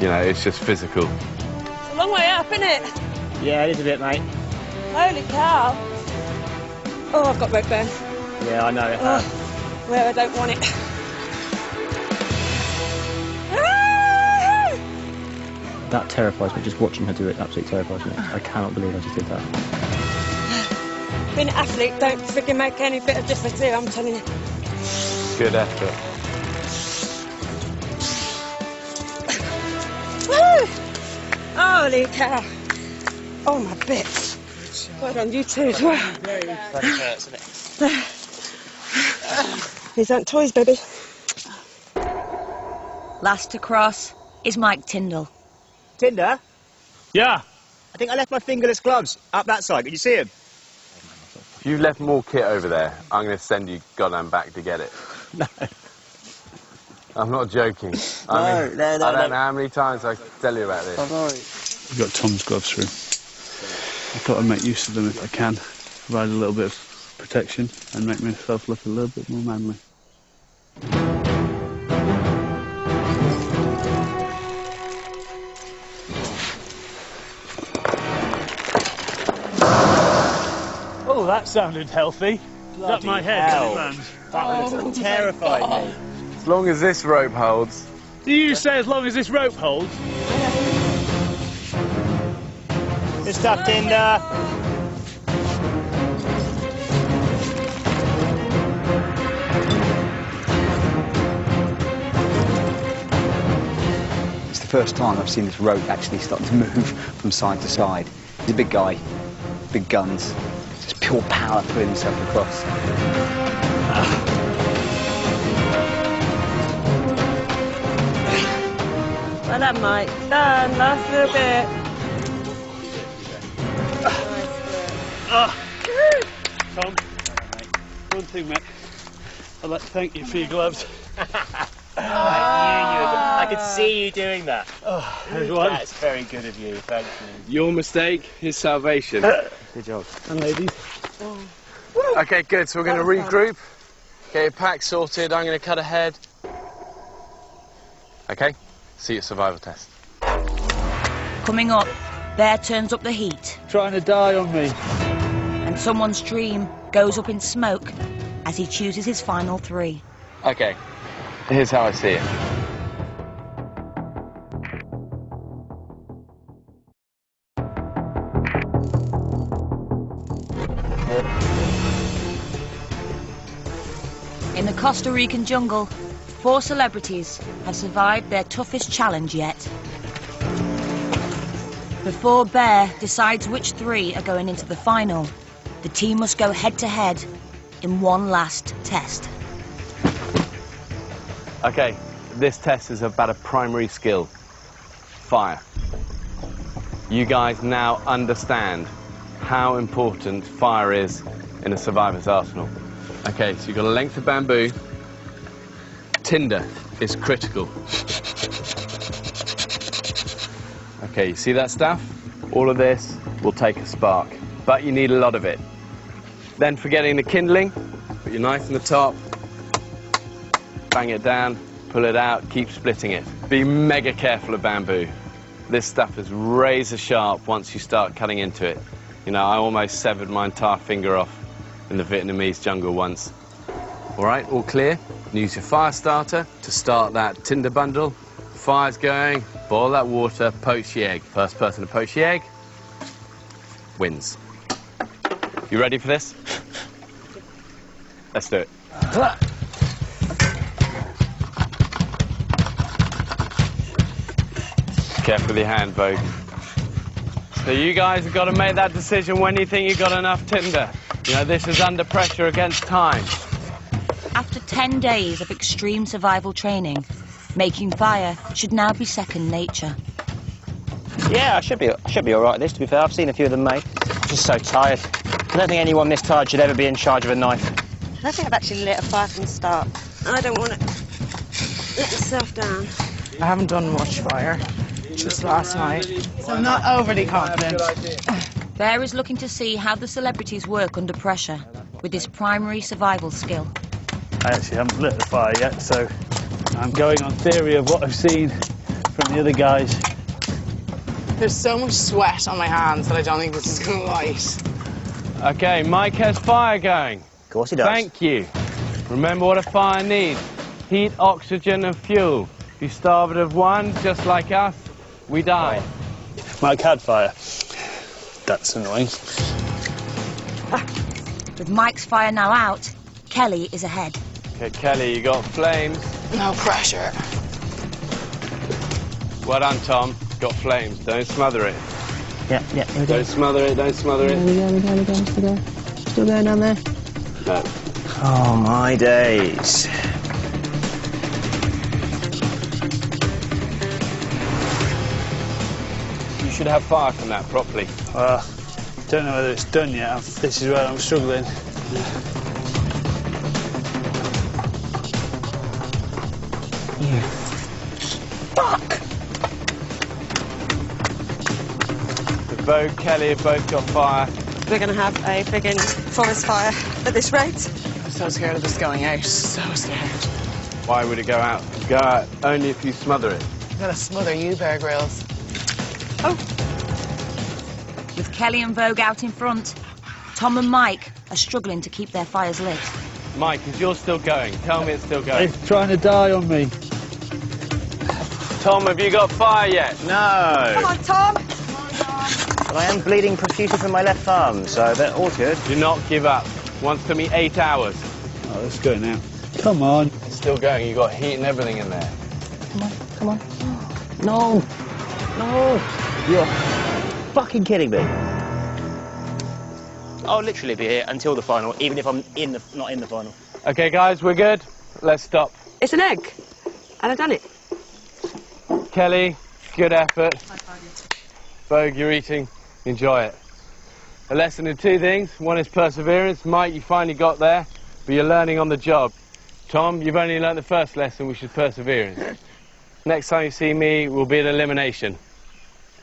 You know, it's just physical. It's a long way up, isn't it? Yeah, it is a bit, mate. Holy cow. Oh, I've got rope burn. Yeah, I know it. Where I don't want it. That terrifies me. Just watching her do it absolutely terrifies me. I cannot believe I just did that. Being an athlete don't freaking make any bit of difference here, I'm telling you. Good effort. Woo! Holy cow. Oh, my bits. Well done, you too as well. Bloody hurts, isn't it? These aren't toys, baby. Last to cross is Mike Tyndall. Tinder? Yeah. I think I left my fingerless gloves up that side. Can you see them? If you left more kit over there, I'm going to send you goddamn back to get it. No. I'm not joking. I don't know how many times I tell you about this. I've got Tom's gloves through. I thought I'd make use of them if I can, provide a little bit of protection and make myself look a little bit more manly. Oh, that sounded healthy. Bloody my head when it lands. That would have terrified me. As long as this rope holds. Do you say as long as this rope holds? Good stuff, Tinder. It's the first time I've seen this rope actually start to move from side to side. He's a big guy, big guns, just pure power pulling himself across. Well done, Mike. Done, last little bit. Tom, one thing, mate. I'd like to thank you for your gloves. I could see you doing that. Oh, there's one. That's very good of you, thank you. Your mistake is salvation. Good job. And ladies. Okay, good. So we're going to regroup. Get your pack sorted. I'm going to cut ahead. Okay, see you at survival test. Coming up, Bear turns up the heat, Trying to die on me. and someone's dream goes up in smoke as he chooses his final 3. Okay, here's how I see it. In the Costa Rican jungle, 4 celebrities have survived their toughest challenge yet. Before Bear decides which 3 are going into the final, the team must go head-to-head in one last test. Okay, this test is about a primary skill. Fire. You guys now understand how important fire is in a survivor's arsenal. Okay, so you've got a length of bamboo. Tinder is critical. Okay, you see that stuff? All of this will take a spark, but you need a lot of it. Then for getting the kindling, put your knife in the top, bang it down, pull it out, keep splitting it. Be mega careful of bamboo. This stuff is razor sharp once you start cutting into it. You know, I almost severed my entire finger off in the Vietnamese jungle once. All right, all clear? Use your fire starter to start that tinder bundle. Fire's going, boil that water, poach the egg. First person to poach the egg wins. You ready for this? Let's do it. Careful with your hand, Vogue. So you guys have got to make that decision when you think you've got enough tinder. You know, this is under pressure against time. After 10 days of extreme survival training, making fire should now be second nature. Yeah, I should be all right at this, to be fair. I've seen a few of them made. I'm just so tired. I don't think anyone this tired should ever be in charge of a knife. I don't think I've actually lit a fire from the start. I don't want to let myself down. I haven't done much fire, just last night, so I'm not overly confident. Bear is looking to see how the celebrities work under pressure with this primary survival skill. I actually haven't lit the fire yet, so I'm going on theory of what I've seen from and the other guys. There's so much sweat on my hands that I don't think this is going to light. Okay, Mike has fire going. Of course he does. Thank you. Remember what a fire needs. Heat, oxygen and fuel. If you starve it of one, just like us, we die. Mike had fire. That's annoying. With Mike's fire now out, Kelly is ahead. Okay, Kelly, you got flames. No pressure. Well done, Tom. Got flames. Don't smother it. Yeah, here we go. Don't smother it, don't smother it. We go. Still going down there. No. Oh, my days. You should have fire from that properly. Don't know whether it's done yet. This is where I'm struggling. Fuck! Vogue, Kelly have both got fire. We're going to have a friggin' forest fire at this rate. I'm so scared of this going out. So scared. Why would it go out? Go out only if you smother it. I'm going to smother you, Bear Grylls. Oh, With Kelly and Vogue out in front, Tom and Mike are struggling to keep their fires lit. Mike, is yours still going? Tell me it's still going. It's trying to die on me. Tom, have you got fire yet? come No. on, Tom. But I am bleeding profusely from my left arm, so they're all good. Do not give up. Once took me 8 hours. Oh, let's go now. Come on. It's still going. You've got heat and everything in there. Come on. No. You're fucking kidding me. I'll literally be here until the final, even if I'm not in the final. Okay, guys, we're good. Let's stop. It's an egg. And I've done it. Kelly, good effort. Vogue, you're eating. Enjoy it. A lesson in two things. One is perseverance. Mike, you finally got there, but you're learning on the job. Tom, you've only learned the first lesson, which is perseverance. Next time you see me, we'll be at elimination.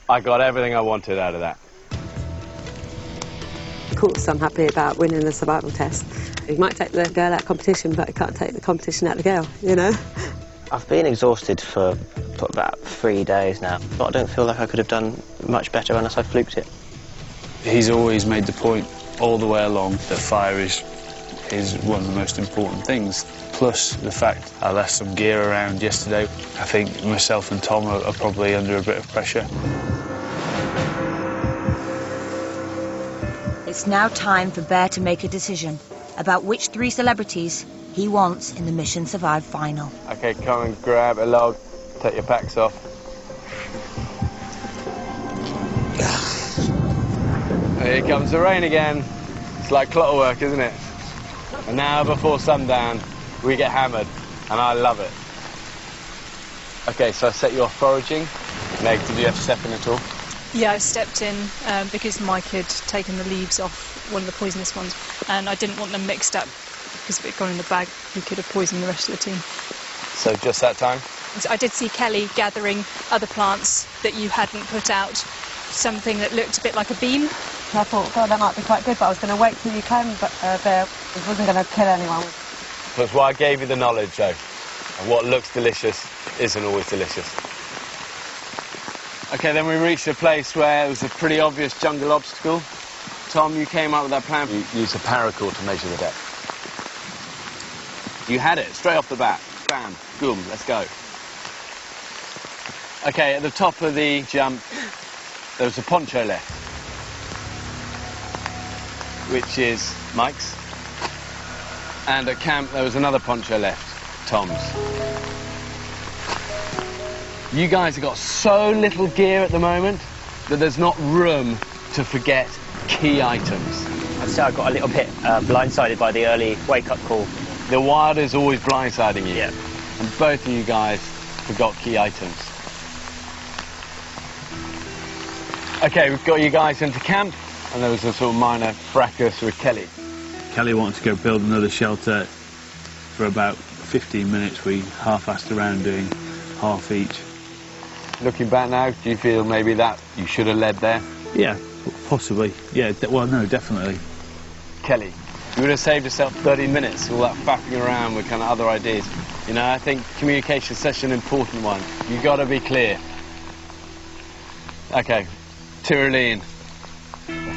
I got everything I wanted out of that. Of course, I'm happy about winning the survival test. You might take the girl out of competition, but you can't take the competition out of the girl, you know? I've been exhausted for about 3 days now, but I don't feel like I could have done much better unless I fluked it. He's always made the point all the way along that fire is one of the most important things. Plus the fact I left some gear around yesterday. I think myself and Tom are probably under a bit of pressure. It's now time for Bear to make a decision about which 3 celebrities he wants in the Mission Survive final. Okay, come and grab a log. Take your packs off. Here comes the rain again. It's like clockwork, isn't it? An hour before sundown, we get hammered, and I love it. Okay, so I set you off foraging. Meg, did you have to step in at all? Yeah, I stepped in because Mike had taken the leaves off one of the poisonous ones, and I didn't want them mixed up because if it had gone in the bag, we could have poisoned the rest of the team. So just that time? I did see Kelly gathering other plants that you hadn't put out, something that looked a bit like a bean. I thought, God, that might be quite good, but I was going to wait till you came, but Bear, it wasn't going to kill anyone. That's why I gave you the knowledge, though. And what looks delicious isn't always delicious. Okay, then we reached a place where it was a pretty obvious jungle obstacle. Tom, you came up with that plan. You used a paracord to measure the depth. You had it, straight off the bat. Bam, boom, let's go. Okay, at the top of the jump, there was a poncho left, which is Mike's. And at camp, there was another poncho left, Tom's. You guys have got so little gear at the moment that there's not room to forget key items. I'd say I got a little bit blindsided by the early wake-up call. The wild is always blindsiding you. Yeah. And both of you guys forgot key items. Okay, we've got you guys into camp, and there was a sort of minor fracas with Kelly. Kelly wanted to go build another shelter. For about 15 minutes, we half-assed around doing half each. Looking back now, do you feel maybe that you should have led there? Yeah, possibly. Yeah, well, no, definitely. Kelly, you would have saved yourself 30 minutes, all that faffing around with kind of other ideas. You know, I think communication's such an important one. You've got to be clear. Okay, Tyrolean.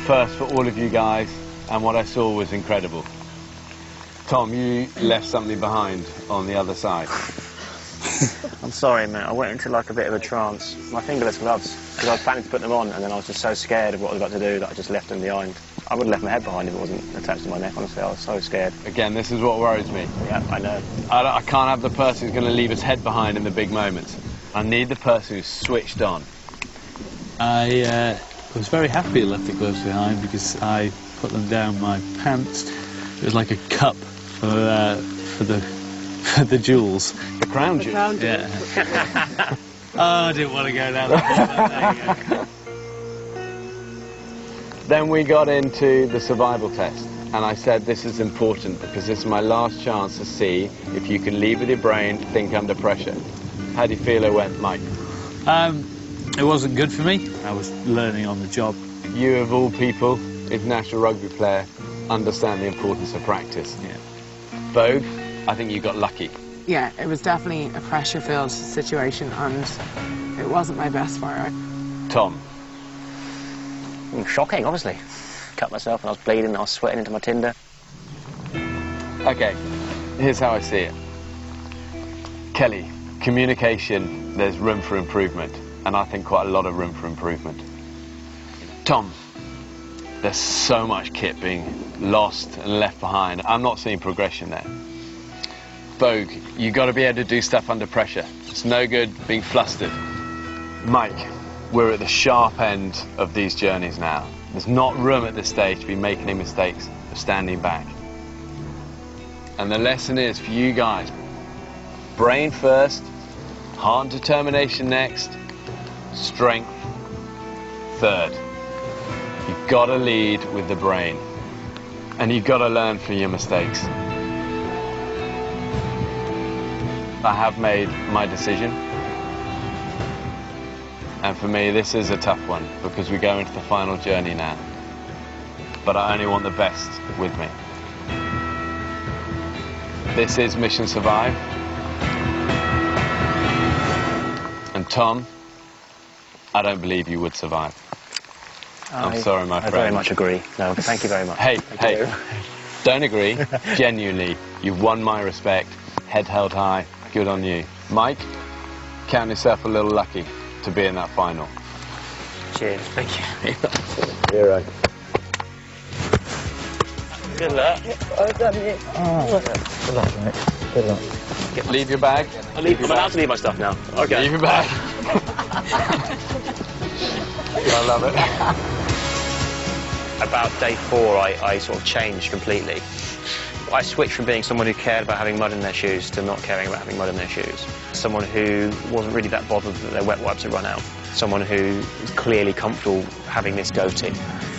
First for all of you guys, and what I saw was incredible. Tom, you left something behind on the other side. I'm sorry, mate. I went into like a bit of a trance. My fingerless gloves, because I was planning to put them on, and then I was just so scared of what I was about to do that I just left them behind. I would have left my head behind if it wasn't attached to my neck, honestly. I was so scared. Again, this is what worries me. Yeah, I know. I can't have the person who's going to leave his head behind in the big moments. I need the person who's switched on. I was very happy I left the gloves behind because I put them down my pants. It was like a cup for the jewels. The crown jewels? Yeah. Oh, I didn't want to go down that road. Then we got into the survival test, and I said this is important because this is my last chance to see if you can lead with your brain, think under pressure. How do you feel it went, Mike? It wasn't good for me. I was learning on the job. You, of all people, international rugby player, understand the importance of practice. Yeah. Vogue, I think you got lucky. Yeah, it was definitely a pressure-filled situation, and it wasn't my best fire. Tom. Shocking, obviously. Cut myself and I was bleeding, I was sweating into my tinder. Okay, here's how I see it. Kelly, communication, there's room for improvement, and I think quite a lot of room for improvement. Tom, there's so much kit being lost and left behind. I'm not seeing progression there. Vogue, you've got to be able to do stuff under pressure. It's no good being flustered. Mike, we're at the sharp end of these journeys now. There's not room at this stage to be making any mistakes of standing back. And the lesson is for you guys, brain first, heart and determination next, strength third. You've got to lead with the brain, and you've got to learn from your mistakes. I have made my decision, and for me this is a tough one because we go into the final journey now, but I only want the best with me. This is Mission Survive, and Tom, I don't believe you would survive. I'm sorry, my friend. I very much agree. No, thank you very much. Hey, don't agree. Genuinely, you've won my respect. Head held high. Good on you. Mike, count yourself a little lucky to be in that final. Cheers. Thank you. You're right. Good luck. Good luck, mate. Good luck. Leave your bag. I'm allowed to leave my stuff now. Okay. Leave your bag. I love it. About day 4, I sort of changed completely. I switched from being someone who cared about having mud in their shoes to not caring about having mud in their shoes. Someone who wasn't really that bothered that their wet wipes had run out. Someone who was clearly comfortable having this go-to.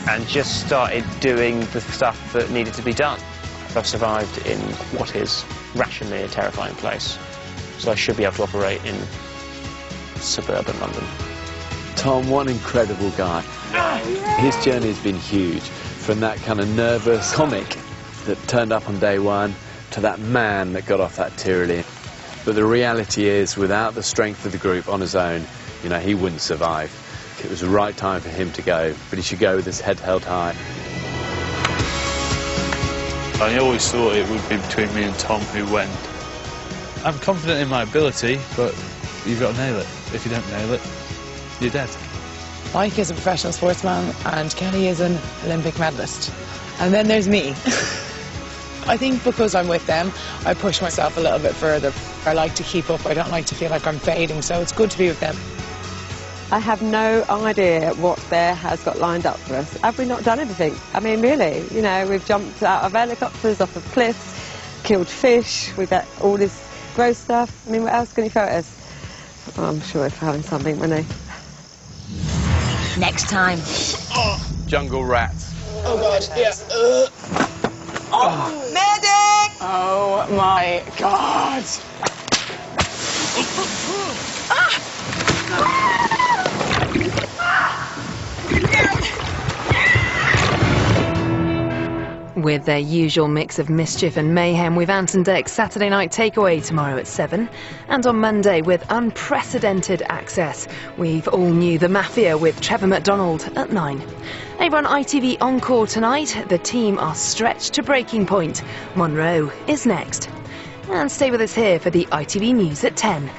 And just started doing the stuff that needed to be done. I've survived in what is rationally a terrifying place. So I should be able to operate in suburban London. Tom, what an incredible guy. His journey has been huge. From that kind of nervous comic that turned up on day 1 to that man that got off that Tyrolean. But the reality is, without the strength of the group on his own, you know, he wouldn't survive. It was the right time for him to go, but he should go with his head held high. I always thought it would be between me and Tom who went. I'm confident in my ability, but you've got to nail it. If you don't nail it, you're dead. Mike is a professional sportsman and Kelly is an Olympic medalist. And then there's me. I think because I'm with them, I push myself a little bit further. I like to keep up. I don't like to feel like I'm fading, so it's good to be with them. I have no idea what Bear has got lined up for us. Have we not done everything? I mean, really, you know, we've jumped out of helicopters, off of cliffs, killed fish, we've got all this gross stuff. I mean, what else can he throw at us? Oh, I'm sure he's having something, wouldn't he? Next time. Jungle rats. Oh, God, yeah. Medic! Oh, my God. With their usual mix of mischief and mayhem, we've Ant and Dec's Saturday Night Takeaway tomorrow at 7. And on Monday, with unprecedented access, we've All New The Mafia with Trevor McDonald at 9. Over on ITV Encore tonight, the team are stretched to breaking point. Monroe is next. And stay with us here for the ITV News at 10.